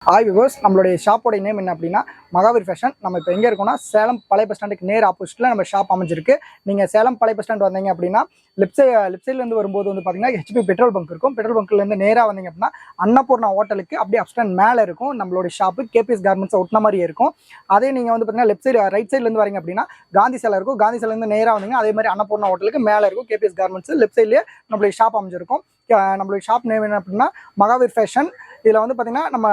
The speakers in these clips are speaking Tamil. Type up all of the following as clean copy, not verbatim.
ஹாய் விவர்ஸ், நம்மளுடைய ஷாப்போட நேம் என்ன அப்படின்னா மகாவீர் ஃபேஷன். நம்ம இப்போ எங்கே இருக்கோம்னா சேலம் பழைய பஸ் ஸ்டாண்டுக்கு நேர் ஆப்போசிட்டில் நம்ம ஷாப் அமைஞ்சிருக்கு. நீங்கள் சேலம் பழைய பஸ் ஸ்டாண்ட் வந்தீங்க அப்படின்னா லெஃப்ட் சைட்லேருந்து வரும்போது வந்து பார்த்தீங்கன்னா ஹெச்பி பெட்ரோல் பங்க் இருக்கும். பெட்ரோல் பங்க்லேருந்து நேராக வந்தீங்க அப்படின்னா அன்னபூர்ணா ஹோட்டலுக்கு அப்படியே அப்ஸ்டாண்ட் மேலே இருக்கும் நம்மளுடைய ஷாப்பு. கேபிஎஸ் கார்மெண்ட்ஸ் ஒட்டின மாதிரியே இருக்கும். அதே நீங்கள் வந்து பார்த்தீங்கன்னா லெஃப்ட் சைடு ரைட் சைட்லேருந்து வரீங்க அப்படின்னா காந்தி சிலை இருக்கும். காந்தி சிலைலேருந்து நேராக வந்தீங்க அதே மாதிரி அன்னபூர்ணா ஹோட்டலுக்கு மேலே இருக்கும் கேபிஎஸ் கார்மெண்ட்ஸ். லெஃப்ட் சைட்லேயே நம்மளுடைய ஷாப் அமைஞ்சிருக்கும். நம்மளுடைய ஷாப் நேம் என்ன அப்படின்னா மகாவீர் ஃபேஷன். இதில் வந்து பார்த்தீங்கன்னா நம்ம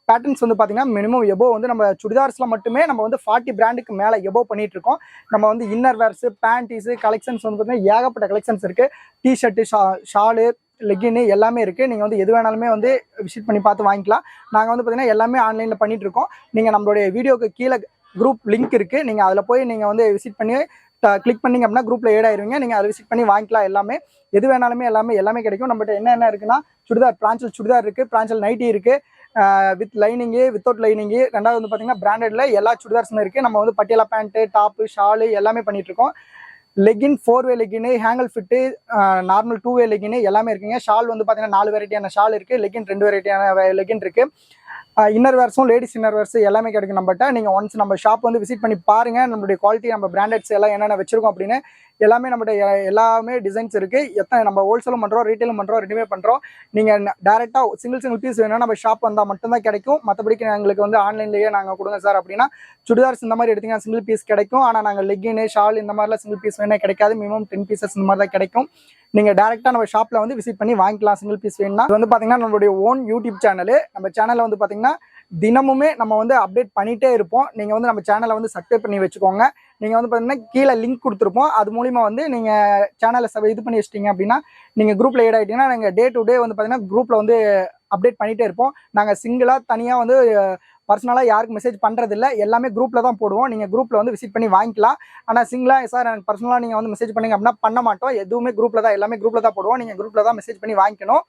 பேட்டர்ன்ஸ் வந்து பார்த்தீங்கன்னா மினிமம் எபோ வந்து நம்ம சுடிதார்ஸில் மட்டுமே நம்ம வந்து 40 பிராண்டுக்கு மேலே எபோ பண்ணிட்டு இருக்கோம். நம்ம வந்து இன்னர் வேர்ஸு, பேண்டீஸு கலெக்ஷன்ஸ் வந்து பார்த்தீங்கன்னா ஏகப்பட்ட கலெக்ஷன்ஸ் இருக்குது. டிஷர்ட்டு, ஷாலு, லெகின்னு எல்லாமே இருக்குது. நீங்கள் வந்து எது வேணாலுமே வந்து விசிட் பண்ணி பார்த்து வாங்கிக்கலாம். நாங்கள் வந்து பார்த்தீங்கன்னா எல்லாமே ஆன்லைனில் பண்ணிகிட்டு இருக்கோம். நீங்கள் நம்மளுடைய வீடியோக்கு கீழே குரூப் லிங்க் இருக்குது. நீங்கள் அதில் போய் நீங்கள் வந்து விசிட் பண்ணி கிளிக் பண்ணிங்க அப்படின்னா குரூப்பில் ஏட் ஆயிருவீங்க. நீங்கள் அதை விசிட் பண்ணி வாங்கிக்கலாம். எல்லாமே எது வேணாலுமே எல்லாமே கிடைக்கும். நம்மகிட்ட என்ன இருக்குன்னா சுடிதார், பிரான்சல் சுடிதார் இருக்குது, பிரான்சல் நைட்டி இருக்குது, வித் லைனிங்கு, வித்தவுட் லைனிங்கு. ரெண்டாவது வந்து பார்த்தீங்கன்னா பிராண்டட்ல எல்லா சுடிதார்ஸுமே இருக்குது. நம்ம வந்து பட்டியாலா பேண்ட்டு, டாப்பு, ஷாலு எல்லாமே பண்ணிகிட்ருக்கோம். லெகின் 4 வே லெகின்னு, ஹேங்கல் ஃபிட்டு, நார்மல் 2 வே லெகின்னு எல்லாமே இருக்குங்க. ஷால் வந்து பார்த்தீங்கன்னா 4 வெரைட்டியான ஷால் இருக்குது. லெகின் 2 வெரைட்டியான லெகின் இருக்குது. இன்னர் வேர்ஸும் லேடிஸ் இன்னர் வேர்ஸ் எல்லாமே கிடைக்கும் நம்மகிட்ட. நீங்கள் ஒன்ஸ் நம்ம ஷாப் வந்து விசிட் பண்ணி பாருங்கள். நம்மளுடைய குவாலிட்டி, நம்ம பிராண்டட்ஸ் எல்லாம் என்னென்ன வச்சிருக்கோம் அப்படின்னு எல்லாமே நம்மகிட்ட எல்லாமே டிசைன்ஸ் இருக்குது. எத்தனை நம்ம ஹோல்சேலும் பண்ணுறோம், ரீட்டைலும் பண்ணுறோம், ரெண்டுமே பண்ணுறோம். நீங்கள் டேரெக்டாக சிங்கிள் பீஸ் வேணும்னா நம்ம ஷாப் வந்தால் மட்டும்தான் கிடைக்கும். மற்றபடிக்கு எங்களுக்கு வந்து ஆன்லைன்லேயே நாங்கள் கொடுங்க சார் அப்படின்னா சுடிதார்ஸ் இந்த மாதிரி எடுத்தீங்கன்னா சிங்கிள் பீஸ் கிடைக்கும். ஆனால் நாங்கள் லெகின்னு, ஷால் இந்த மாதிரிலாம் சிங்கிள் பீஸ் வேணா கிடைக்காது. மினிமம் 10 பீசஸ் இந்த மாதிரி தான் கிடைக்கும். நீங்கள் டேரெக்டாக நம்ம ஷாப்பில் வந்து விசிட் பண்ணி வாங்கிக்கலாம் சிங்கிள் பீஸ் வேணும்னா. இது வந்து பார்த்தீங்கன்னா நம்மளுடைய ஓன் யூடியூப் சேனலு. நம்ம சேனலில் வந்து பார்த்தீங்கன்னா தினமுமே நம்ம வந்து அப்டேட் பண்ணிகிட்டே இருப்போம். நீங்கள் வந்து நம்ம சேனலை வந்து சப்ஸ்கிரைப் பண்ணி வச்சுக்கோங்க. நீங்கள் வந்து பார்த்தீங்கன்னா கீழே லிங்க் கொடுத்துருப்போம். அது மூலிமா வந்து நீங்கள் சேனலை இது பண்ணி வச்சிட்டிங்க அப்படின்னா நீங்கள் குரூப்பில் ஏட் ஆகிட்டீங்கன்னா நாங்கள் டே டு டே வந்து பார்த்தீங்கன்னா குரூப்பில் வந்து அப்டேட் பண்ணிகிட்டே இருப்போம். நாங்கள் சிங்கிளாக தனியாக வந்து பர்சனலாக யாருக்கு மெசேஜ் பண்ணுறதில்ல, எல்லாமே குரூப்பில் தான் போடுவோம். நீங்கள் குரூப்பில் வந்து விசிட் பண்ணி வாங்கிக்கலாம். ஆனால் சிங்கிளாக சார் எனக்கு பர்சனலாக நீங்கள் வந்து மெசேஜ் பண்ணிங்க அப்படின்னா பண்ண மாட்டோம். எதுவுமே குரூப்பில் தான், எல்லாமே குரூப்பில் தான் போடுவோம். நீங்கள் குரூப்பில் தான் மெசேஜ் பண்ணி வாங்கிக்கணும்.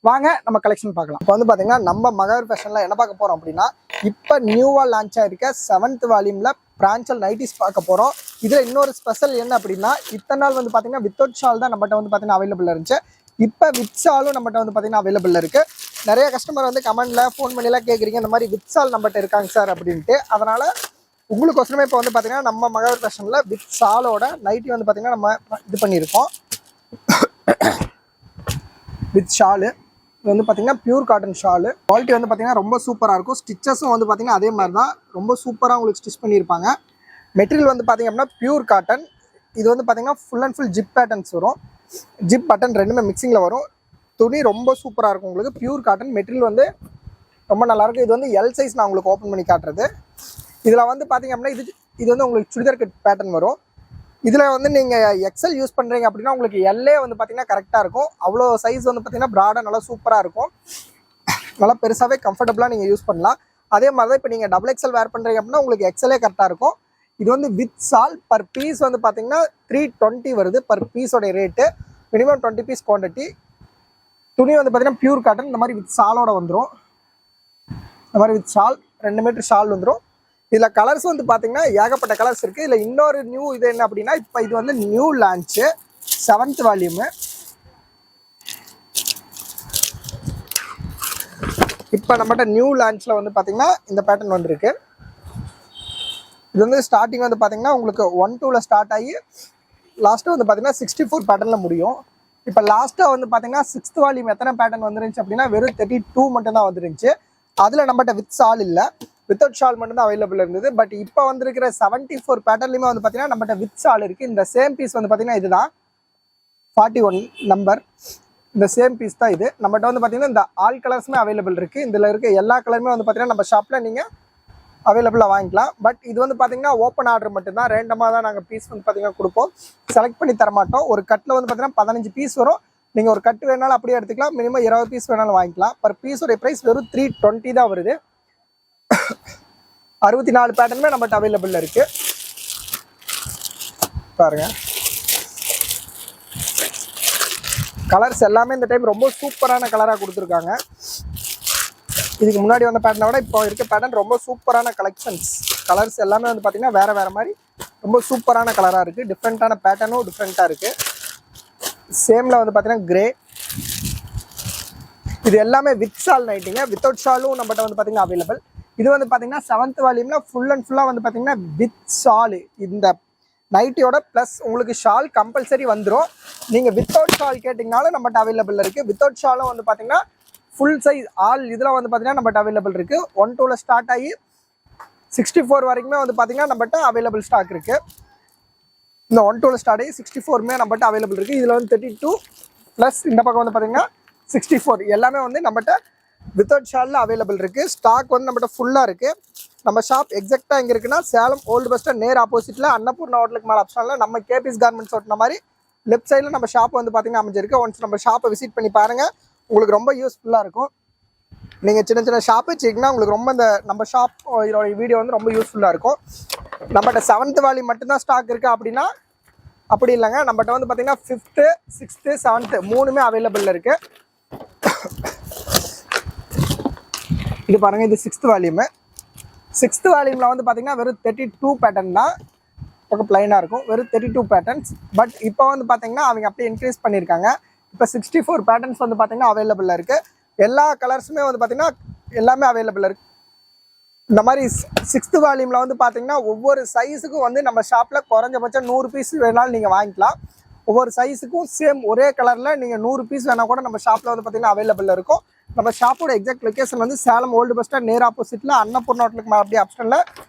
வாங்க நம்ம கலெக்ஷன் பார்க்கலாம். இப்போ வந்து பார்த்தீங்கன்னா நம்ம மகாவீர் ஃபேஷனில் என்ன பார்க்க போகிறோம் அப்படின்னா இப்போ நியூவாக லான்ச் ஆகிருக்க 7th வால்யூமில் பிரான்சல் நைட்டிஸ் பார்க்க போகிறோம். இதில் இன்னொரு ஸ்பெஷல் என்ன அப்படின்னா இத்தனை நாள் வந்து பார்த்தீங்கன்னா வித்தவுட் ஷால் தான் நம்மகிட்ட வந்து பார்த்தீங்கன்னா அவைலபிள் இருந்துச்சு. இப்போ வித் ஷாலும் நம்மகிட்ட வந்து பார்த்தீங்கன்னா அவைலபிள் இருக்குது. நிறைய கஸ்டமர் வந்து கமெண்டில் ஃபோன் பண்ணிலாம் கேட்குறீங்க இந்த மாதிரி வித் ஷால் நம்மகிட்ட இருக்காங்க சார் அப்படின்ட்டு. அதனால் உங்களுக்கொசரமே இப்போ வந்து பார்த்தீங்கன்னா நம்ம மகாவீர் ஃபேஷனில் வித் ஷாலோட நைட்டி வந்து பார்த்தீங்கன்னா நம்ம இது பண்ணியிருக்கோம். வித் ஷாலு இது வந்து பார்த்தீங்கன்னா பியூர் காட்டன் ஷாலு. குவாலிட்டி வந்து பார்த்தீங்கன்னா ரொம்ப சூப்பராக இருக்கும். ஸ்டிச்சஸும் வந்து பார்த்தீங்கன்னா அதே மாதிரி தான் ரொம்ப சூப்பராக உங்களுக்கு ஸ்டிச் பண்ணியிருப்பாங்க. மெட்டீரியல் வந்து பார்த்தீங்க அப்படின்னா பியூர் காட்டன். இது வந்து பார்த்தீங்கன்னா full and full zip patterns வரும். ஜிப் பட்டன் ரெண்டுமே மிக்சிங்கில் வரும். துணி ரொம்ப சூப்பராக இருக்கும் உங்களுக்கு. பியூர் காட்டன் மெட்டீரியல் வந்து ரொம்ப நல்லாயிருக்கும். இது வந்து எல் சைஸ் நான் உங்களுக்கு ஓப்பன் பண்ணி காட்டுறது. இதில் வந்து பார்த்தீங்க அப்படின்னா இது வந்து உங்களுக்கு சுடிதார் கட் பேட்டர்ன் வரும். இதில் வந்து நீங்கள் எக்ஸல் யூஸ் பண்ணுறீங்க அப்படின்னா உங்களுக்கு எல்லே வந்து பார்த்தீங்கன்னா கரெக்டாக இருக்கும். அவ்வளோ சைஸ் வந்து பார்த்தீங்கன்னா ப்ராடாக நல்லா சூப்பராக இருக்கும். நல்லா பெருசாகவே கம்ஃபர்டபுளாக நீங்கள் யூஸ் பண்ணலாம். அதே மாதிரி தான் இப்போ நீங்கள் டபுள் எக்ஸல் வேர் பண்ணுறீங்க அப்படின்னா உங்களுக்கு எக்ஸலே கரெக்டாக இருக்கும். இது வந்து வித் ஷால் பர் பீஸ் வந்து பார்த்தீங்கன்னா 320 வருது பர் பீஸோடைய ரேட்டு. Minimum 20 piece quantity. துணி வந்து பார்த்தீங்கன்னா பியூர் காட்டன். இந்த மாதிரி வித் ஷாலோட வந்துடும். இந்த மாதிரி வித் ஷால் 2 மீட்டர் ஷால் வந்துடும். இதில் கலர்ஸ் வந்து பார்த்தீங்கன்னா ஏகப்பட்ட கலர்ஸ் இருக்குது. இதில் இன்னொரு நியூ இது என்ன அப்படின்னா இப்போ இது வந்து நியூ லான்ச்சு 7th வால்யூமு. இப்போ நம்மகிட்ட நியூ லான்ச்சில் வந்து பார்த்தீங்கன்னா இந்த பேட்டர்ன் வந்துருக்கு. இது வந்து ஸ்டார்டிங் வந்து பார்த்தீங்கன்னா உங்களுக்கு 1-2ல் ஸ்டார்ட் ஆகி லாஸ்ட்டு வந்து பார்த்தீங்கன்னா 64 பேட்டர்னில் முடியும். இப்போ லாஸ்ட்டாக வந்து பார்த்தீங்கன்னா 6th வால்யூம் எத்தனை பேட்டர்ன் வந்துருந்துச்சு அப்படின்னா வெறும் 32 மட்டும்தான் வந்துருந்துச்சு. அதில் நம்மகிட்ட வித் ஷால் இல்லை, வித்தவுட் ஷால் மட்டும்தான் அவைலபிள் இருந்தது. பட் இப்போ வந்துருக்கிற 74 பேட்டர்லையுமே வந்து பார்த்தீங்கன்னா நம்மகிட்ட வித் ஷால் இருக்குது. இந்த சேம் பீஸ் வந்து பார்த்தீங்கன்னா இதுதான் 41 நம்பர். இந்த சேம் பீஸ் தான் இது. நம்மகிட்ட வந்து பார்த்தீங்கன்னா இந்த ஆல் கலர்ஸுமே அவைலபிள் இருக்குது. இதில் இருக்க எல்லா கலருமே வந்து பார்த்தீங்கன்னா நம்ம ஷாப்பில் நீங்கள் அவைலபிளாக வாங்கிக்கலாம். பட் இது வந்து பார்த்தீங்கன்னா ஓப்பன் ஆர்டர் மட்டும்தான். ரேண்டமாக தான் நாங்கள் பீஸ் வந்து பார்த்தீங்கன்னா கொடுப்போம். செலக்ட் பண்ணி தரமாட்டோம். ஒரு கட்டில் வந்து பார்த்தீங்கன்னா 15 பீஸ் வரும். நீங்கள் ஒரு கட்டு வேணாலும் அப்படியே எடுத்துக்கலாம். மினிமம் 20 பீஸ் வேணாலும் வாங்கிக்கலாம். பர் பீஸோடைய ப்ரைஸ் வெறும் 320 தான் வருது. 64 பேட்டர்னுமே நம்மகிட்ட அவைலபிள் இருக்குது. பாருங்க கலர்ஸ் எல்லாமே இந்த டைம் ரொம்ப சூப்பரான கலராக கொடுத்துருக்காங்க. இதுக்கு முன்னாடி வந்த பேட்டர்னை விட இப்போ இருக்க பேட்டர்ன் ரொம்ப சூப்பரான கலெக்ஷன்ஸ். கலர்ஸ் எல்லாமே வந்து பார்த்தீங்கன்னா வேறு மாதிரி ரொம்ப சூப்பரான கலராக இருக்குது. டிஃப்ரெண்ட்டான பேட்டர்னும் டிஃப்ரெண்ட்டாக இருக்குது. சேமில் வந்து பார்த்தீங்கன்னா கிரே, இது இது எல்லாமே வித் ஷால் நைட்டிங்க, வித்தவுட் ஷாலும் நம்மகிட்ட வந்து பார்த்தீங்கன்னா அவைலபிள். இது வந்து பார்த்தீங்கன்னா 7th வால்யூம்ல ஃபுல் அண்ட் ஃபுல்லாக வந்து பார்த்தீங்கன்னா வித் ஷால். இந்த நைட்டியோட ப்ளஸ் உங்களுக்கு ஷால் கம்பல்சரி வந்துடும். நீங்கள் வித்தவுட் ஷால் கேட்டிங்கனாலும் நம்மகிட்ட அவைலபிள் இருக்குது. வித்தவுட் ஷாலும் வந்து பார்த்தீங்கன்னா ஃபுல் சைஸ் ஆல் இதில் வந்து பார்த்தீங்கன்னா நம்மகிட்ட அவைலபிள் இருக்குது. 1-2ல ஸ்டார்ட் ஆகி 64 வரைக்குமே வந்து பார்த்தீங்கன்னா நம்மகிட்ட அவைலபிள் ஸ்டாக் இருக்குது. இந்த 1-2ல ஸ்டார்ட் ஆகி 64மே நம்மகிட்ட அவைலபிள் இருக்குது. இதில் வந்து 32 ப்ளஸ் இந்த பக்கம் வந்து பார்த்தீங்கன்னா 64 எல்லாமே வந்து நம்மகிட்ட வித்தவுட் ஷாலில் அவைலபிள் இருக்குது. ஸ்டாக் வந்து நம்மகிட்ட ஃபுல்லாக இருக்குது. நம்ம ஷாப் எக்ஸாக்டாக எங்கே இருக்குன்னா சேலம் ஓல்டு பஸ் ஸ்டாண்ட் நேர் ஆப்போசிட்டில் அன்னபூர்ணா ஹோட்டலுக்கு மேலே ஆப்ஷனில் நம்ம கேபிஎஸ் கார்மெண்ட்ஸ் ஓட்டின மாதிரி லெஃப்ட் சைடில் நம்ம ஷாப் வந்து பார்த்தீங்கன்னா அமைஞ்சிருக்கு. ஒன்ஸ் நம்ம ஷாப்பை விசிட் பண்ணி பாருங்கள், உங்களுக்கு ரொம்ப யூஸ்ஃபுல்லாக இருக்கும். நீங்கள் சின்ன சின்ன ஷாப் வச்சிங்கன்னா உங்களுக்கு ரொம்ப இந்த நம்ம ஷாப் இதோட வீடியோ வந்து ரொம்ப யூஸ்ஃபுல்லாக இருக்கும். நம்மகிட்ட 7th வால்யூம் மட்டும்தான் ஸ்டாக் இருக்குது அப்படின்னா அப்படி இல்லைங்க. நம்மகிட்ட வந்து பார்த்தீங்கன்னா 5th, 6th, 7th மூணுமே அவைலபிளில் இருக்குது. இது பாருங்கள், இது 6th வால்யூமு. 6th வால்யூமில் வந்து பார்த்தீங்கன்னா வெறும் 32 பேட்டர்ன் தான் பக்கம் ப்ளைனாக இருக்கும். வெறும் 32 பேட்டர்ன்ஸ். பட் இப்போ வந்து பார்த்தீங்கன்னா அவங்க அப்படியே இன்க்ரீஸ் பண்ணியிருக்காங்க. இப்போ 64 பேட்டர்ன்ஸ் வந்து பார்த்தீங்கன்னா அவைலபிளில் இருக்குது. எல்லா கலர்ஸுமே வந்து பார்த்தீங்கன்னா எல்லாமே அவைலபிள் இருக்குது. இந்த மாதிரி 6th வால்யூமில் வந்து பார்த்தீங்கன்னா ஒவ்வொரு சைஸுக்கும் வந்து நம்ம ஷாப்பில் குறைஞ்சபட்சம் 100 பீஸ் வேணாலும் நீங்கள் வாங்கிக்கலாம். ஒவ்வொரு சைஸுக்கும் சேம் ஒரே கலரில் நீங்கள் 100 பீஸ் வேணால் கூட நம்ம ஷாப்பில் வந்து பார்த்தீங்கன்னா அவைலபிளில் இருக்கும். நம்ம ஷாப்போட எக்ஸாக்ட் லொக்கேஷன் வந்து சேலம் ஓல்டு பஸ் ஸ்டாண்ட் நேர் ஆப்போசிட்டில் அன்னபூர்ணா ஹோட்டலுக்கு மேலே அப்படியே ஆப்ஷனில்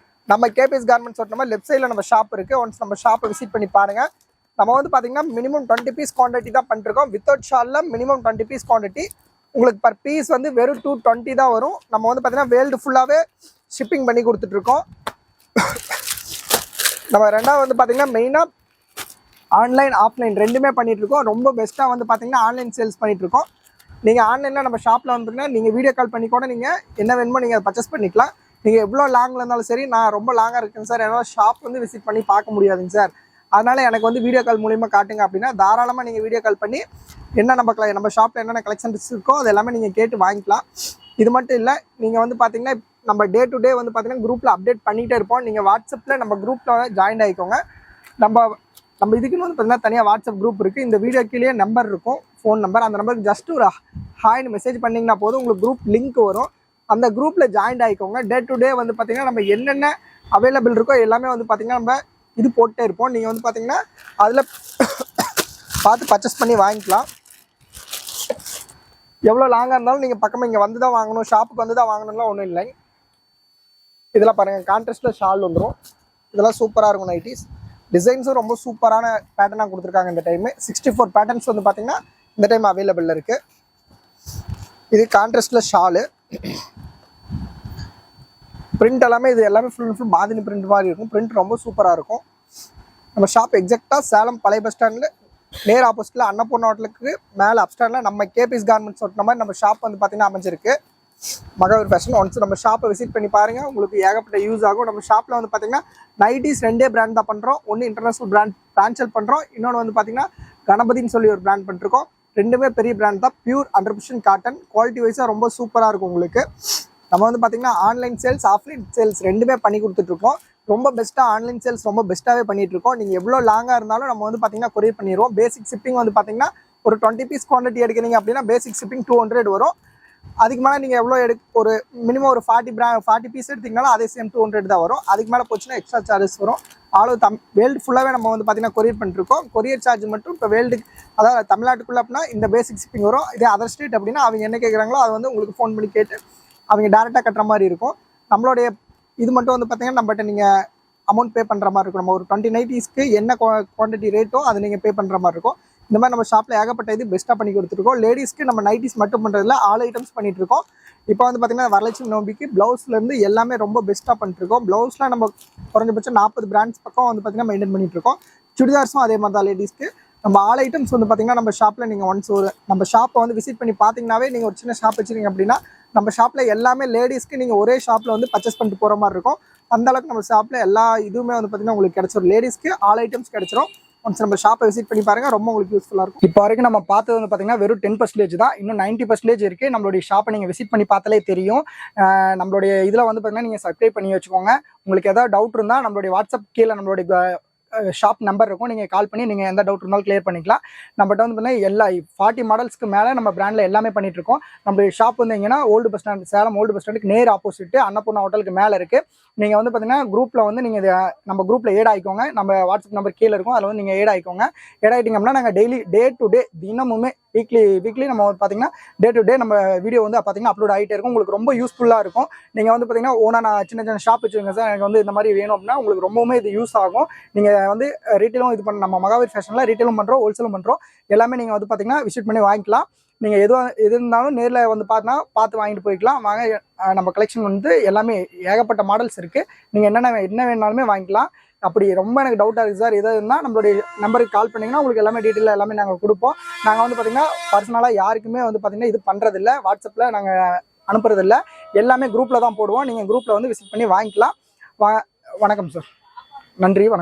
நம்ம கேபிஎஸ் கார்மெண்ட்ஸ் ஓட்டின மாதிரி லெஃப்ட் சைடில் நம்ம ஷாப் இருக்குது. ஒன்ஸ் நம்ம ஷாப்பை விசிட் பண்ணி பாருங்கள். நம்ம வந்து பார்த்தீங்கன்னா மினிமம் 20 பீஸ் குவான்டிட்டி தான் பண்ணிருக்கோம். வித்தவுட் ஷாலில் மினிமம் 20 பீஸ் குவான்டிட்டி. உங்களுக்கு பர் பீஸ் வந்து வெறும் 220 தான் வரும். நம்ம வந்து பார்த்தீங்கன்னா வேர்ல்டு ஃபுல்லாகவே ஷிப்பிங் பண்ணி கொடுத்துட்ருக்கோம். நம்ம ரெண்டாவது வந்து பார்த்தீங்கன்னா மெயினாக ஆன்லைன் ஆஃப்லைன் ரெண்டுமே பண்ணிகிட்ருக்கோம். ரொம்ப பெஸ்ட்டாக வந்து பார்த்தீங்கன்னா ஆன்லைன் சேல்ஸ் பண்ணிகிட்ருக்கோம். நீங்கள் ஆன்லைனில் நம்ம ஷாப்பில் வந்துங்கன்னா நீங்கள் வீடியோ கால் பண்ணி கூட நீங்கள் என்ன வேணுமோ நீங்கள் அதை பர்ச்சேஸ் பண்ணிக்கலாம். நீங்கள் எவ்வளோ லாங்கில் இருந்தாலும் சரி, நான் ரொம்ப லாங்காக இருக்கேன் சார், என்னால் ஷாப் வந்து விசிட் பண்ணி பார்க்க முடியாதுங்க சார், அதனால் எனக்கு வந்து வீடியோ கால் மூலிமா காட்டுங்க அப்படின்னா தாராளமாக நீங்கள் வீடியோ கால் பண்ணி என்ன நம்ம ஷாப்பில் என்னென்ன கலெக்ஷன்ஸ் இருக்கோ அது எல்லாமே நீங்கள் கேட்டு வாங்கிக்கலாம். இது மட்டும் இல்லை, நீங்கள் வந்து பார்த்தீங்கன்னா நம்ம டே டு டே வந்து பார்த்தீங்கன்னா குரூப்பில் அப்டேட் பண்ணிகிட்டே இருப்போம். நீங்கள் வாட்ஸ்அப்பில் நம்ம குரூப்பில் ஜாயின் ஆகிக்கோங்க. நம்ம இதுக்குன்னு வந்து பார்த்தீங்கன்னா தனியாக வாட்ஸ்அப் குரூப் இருக்குது. இந்த வீடியோ கீழே நம்பர் இருக்கும், ஃபோன் நம்பர். அந்த நம்பருக்கு ஜஸ்ட் ஒரு ஹாய்னு மெசேஜ் பண்ணிங்கன்னா போதும், உங்களுக்கு குரூப் லிங்க் வரும். அந்த குரூப்பில் ஜாயின் ஆகிக்கோங்க. டே டு டே வந்து பார்த்தீங்கன்னா நம்ம என்னென்ன அவைலபிள் இருக்கோ எல்லாமே வந்து பார்த்தீங்கன்னா நம்ம இது போட்டே இருப்போம். நீங்கள் வந்து பார்த்தீங்கன்னா அதில் பார்த்து பர்ச்சேஸ் பண்ணி வாங்கிக்கலாம். எவ்வளோ லாங்காக இருந்தாலும் நீங்கள் பக்கமாக இங்கே வந்து தான் வாங்கணும், ஷாப்புக்கு வந்து தான் வாங்கணும்லாம் ஒன்றும் இல்லை. இதெல்லாம் பாருங்கள், கான்ட்ராஸ்ட்டில் ஷால் வந்துடும். இதெல்லாம் சூப்பராக இருக்கும். நைட்டிஸ் டிசைன்ஸும் ரொம்ப சூப்பரான பேட்டர்னாக கொடுத்துருக்காங்க இந்த டைமு. 64 பேட்டர்ன்ஸ் வந்து பார்த்தீங்கன்னா இந்த டைம் அவைலபிளில் இருக்குது. இது கான்ட்ராஸ்ட்டில் ஷாலு. பிரிண்ட் எல்லாமே இது எல்லாமே ஃபுல் அண்ட் ஃபுல் பாதினி பிரிண்ட் மாதிரி இருக்கும். பிரிண்ட் ரொம்ப சூப்பராக இருக்கும். நம்ம ஷாப் எக்ஸாக்டாக சேலம் பழைய பஸ் ஸ்டாண்டில் நேர் ஆப்போசிட்டில் அன்னபூர்ணா ஹோட்டலுக்கு மேலே அப்ஸ்டாண்டில் நம்ம கேபிஎஸ் கார்மெண்ட்ஸ் ஓட்டின மாதிரி நம்ம ஷாப் வந்து பார்த்தீங்கன்னா அமைஞ்சிருக்கு. மகாவீர் ஃபேஷன். ஒன்ஸ் நம்ம ஷாப்பை விசிட் பண்ணி பாருங்கள், உங்களுக்கு ஏகப்பட்ட யூஸ் ஆகும். நம்ம ஷாப்பில் வந்து பார்த்தீங்கன்னா நைட்டிஸ் 2 பிராண்ட் தான் பண்ணுறோம். ஒன்று இன்டர்நேஷனல் பிரான்ச்சல் பண்ணுறோம், இன்னொன்று வந்து பார்த்தீங்கன்னா கணபதினு சொல்லி ஒரு பிராண்ட் பண்ணிருக்கோம். ரெண்டுமே பெரிய பிராண்ட் தான். Pure 100% cotton. குவாலிட்டி வைஸாக ரொம்ப சூப்பராக இருக்கும் உங்களுக்கு. நம்ம வந்து பார்த்தீங்கன்னா ஆன்லைன் சேல்ஸ் ஆஃப்லைன் சேல்ஸ் ரெண்டுமே பண்ணி கொடுத்துட்ருக்கோம். ரொம்ப பெஸ்ட்டாக ஆன்லைன் சேல்ஸ் ரொம்ப பெஸ்ட்டாகவே பண்ணிகிட்ருக்கோம். நீங்கள் எவ்வளோ லாங்காக இருந்தாலும் நம்ம வந்து பார்த்தீங்கன்னா கொரியர் பண்ணிடுவோம். பேசிக் ஷிப்பிங் வந்து பார்த்தீங்கன்னா ஒரு 20 பீஸ் குவான்டிட்டி எடுக்கிறீங்க அப்படின்னா பேசிக் ஷிப்பிங் 200 வரும். அதுக்கு மேலே நீங்கள் எவ்வளோ ஒரு மினிமம் ஒரு 40 பீஸ் எடுத்திங்கனாலும் அதே சேம் 200 தான் வரும். அதுக்கு மேலே போச்சுன்னா எக்ஸ்ட்ரா சார்ஜஸ் வரும். வேர்ல்டு ஃபுல்லாகவே நம்ம வந்து பார்த்தீங்கன்னா கொரியர் பண்ணிருக்கோம். கொரியர் சார்ஜ் மட்டும் இப்போ வேர்ல்டுக்கு, அதாவது தமிழ்நாட்டுக்குள்ளே அப்படின்னா இந்த பேசிக் ஷிப்பிங் வரும். இதே அதர் ஸ்டேட் அப்படின்னா அவங்க என்ன கேட்குறாங்களோ அதை வந்து உங்களுக்கு ஃபோன் பண்ணி கேட்டு அவங்க டேரெக்டாக கட்டுற மாதிரி இருக்கும். நம்மளுடைய இது மட்டும் வந்து பார்த்தீங்கன்னா நம்மகிட்ட நீங்கள் அமௌண்ட் பே பண்ணுற மாதிரி இருக்கும். நம்ம ஒரு 20 நைட்டிஸ்க்கு என்ன குவான்டிட்டி ரேட்டோ அதை நீங்கள் பே பண்ணுற மாதிரி இருக்கும். இந்த மாதிரி நம்ம ஷாப்பில் ஏகப்பட்ட இது பெஸ்ட்டாக பண்ணி கொடுத்துருக்கோம். லேடிஸ்க்கு நம்ம நைட்டிஸ் மட்டும் பண்ணுறதுல ஆல் ஐட்டம்ஸ் பண்ணிகிட்ருக்கோம். இப்போ வந்து பார்த்தீங்கன்னா வரலட்சுமி நோம்பிக்கு ப்ளவுஸ்லேருந்து எல்லாமே ரொம்ப பெஸ்ட்டாக பண்ணிட்டுருக்கோம். ப்ளவுஸில் நம்ம குறைஞ்சபட்சம் 40 பிராண்ட்ஸ் பக்கம் வந்து பார்த்தீங்கன்னா மெயின்டைன் பண்ணிகிட்ருக்கோம். சுடிதார்ஸும் அதே மாதிரி தான் லேடிஸ்க்கு. நம்ம ஆல் ஐட்டம்ஸ் வந்து பார்த்தீங்கன்னா நம்ம ஷாப்பில் நீங்கள் ஒன்ஸ் நம்ம ஷாப்பை வந்து விசிட் பண்ணி பார்த்தீங்கன்னாவே நீங்கள் ஒரு சின்ன ஷாப் வச்சுருக்கீங்க அப்படின்னா நம்ம ஷாப்பில் எல்லாமே லேடிஸ்க்கு நீங்கள் ஒரே ஷாப்பில் வந்து பர்ச்சேஸ் பண்ணிட்டு போகிற மாதிரி இருக்கும். அந்தளவுக்கு நம்ம ஷாப்பில் எல்லா இதுவுமே வந்து பார்த்தீங்கன்னா உங்களுக்கு கிடச்சிரும். லேடிஸ்க்கு ஆல் ஐட்டம்ஸ் கிடச்சிரும். ஒன்ஸ் நம்ம ஷாப்பை விசிட் பண்ணி பாருங்கள், ரொம்ப உங்களுக்கு யூஸ்ஃபுல்லாக இருக்கும். இப்போ வரைக்கும் நம்ம பார்த்தது வந்து பார்த்தீங்கன்னா வெறும் 10% தான். இன்னும் 90% இருக்குது. நம்மளுடைய ஷாப்பை நீங்கள் விசிட் பண்ணி பார்த்தாலே தெரியும். நம்மளுடைய இதில் வந்து பார்த்தீங்கன்னா நீங்கள் சப்ஸ்கிரைப் பண்ணி வச்சுக்கோங்க. உங்களுக்கு ஏதாவது டவுட் இருந்தால் நம்மளுடைய வாட்ஸ்அப் கீழே நம்மளுடைய ஷாப் நம்பர் இருக்கும். நீங்கள் கால் பண்ணி நீங்கள் எந்த டவுட் இருந்தாலும் கிளியர் பண்ணிக்கலாம். நம்மகிட்ட வந்து பார்த்தீங்கன்னா எல்லா 40 மாடல்ஸ்க்கு மேலே நம்ம பிராண்டில் எல்லாமே பண்ணிட்டு இருக்கோம். நம்ம ஷாப் வந்து எங்கன்னா old bus stand, Salem old bus ஸ்டாண்டுக்கு நேர் ஆப்போசிட் அன்னபூர்ணா ஹோட்டலுக்கு மேலே இருக்குது. நீங்கள் வந்து பார்த்தீங்கன்னா குரூப்பில் வந்து நீங்கள் நம்ம குரூப்பில் ஏட் ஆகிக்கோங்க. நம்ம வாட்ஸ்அப் நம்பர் கீழே இருக்கும், அதில் வந்து நீங்கள் ஏட் ஆகிக்கோங்க. ஏட் ஆகிட்டிங்க அப்படின்னா நாங்கள் டெய்லி டே டு டே தினமுமே வீக்லி நம்ம பார்த்தீங்கன்னா டே டு டே நம்ம வீடியோ வந்து பார்த்தீங்கன்னா அப்லோட் ஆகிட்டே இருக்கும். உங்களுக்கு ரொம்ப யூஸ்ஃபுல்லாக இருக்கும். நீங்கள் வந்து பார்த்தீங்கன்னா ஓனா நான் சின்ன ஷாப் வச்சுருங்க சார், எனக்கு வந்து இந்த மாதிரி வேணும் அப்படின்னா உங்களுக்கு ரொம்பவுமே இது யூஸ் ஆகும். நீங்கள் வந்து ரீட்டெயிலும் இது பண்ண நம்ம மகாவீர் ஃபேஷனில் ரீட்டெயிலும் பண்ணுறோம், ஹோல்சேலும் பண்ணுறோம். எல்லாமே நீங்கள் வந்து பார்த்தீங்கன்னா விசிட் பண்ணி வாங்கிக்கலாம். நீங்கள் எது இருந்தாலும் நேரில் வந்து பார்த்து வாங்கிட்டு போய்க்கலாம். வாங்க, நம்ம கலெக்ஷன் வந்து எல்லாமே ஏகப்பட்ட மாடல்ஸ் இருக்குது. நீங்கள் என்ன வேணாலுமே வாங்கிக்கலாம். அப்படி ரொம்ப எனக்கு டவுட்டாக இருக்குது சார், எதாவது இருந்தால் நம்மளுடைய நம்பருக்கு கால் பண்ணிங்கன்னா உங்களுக்கு எல்லாமே டீட்டெயிலாக எல்லாமே நாங்கள் கொடுப்போம். நாங்கள் வந்து பார்த்திங்கன்னா பர்சனலாக யாருக்குமே வந்து பார்த்திங்கன்னா இது பண்ணுறதில்ல, வாட்ஸ்அப்பில் நாங்கள் அனுப்புறதில்ல. எல்லாமே குரூப்பில் தான் போடுவோம். நீங்கள் குரூப்பில் வந்து விசிட் பண்ணி வாங்கிக்கலாம். வணக்கம் சார். நன்றி, வணக்கம்.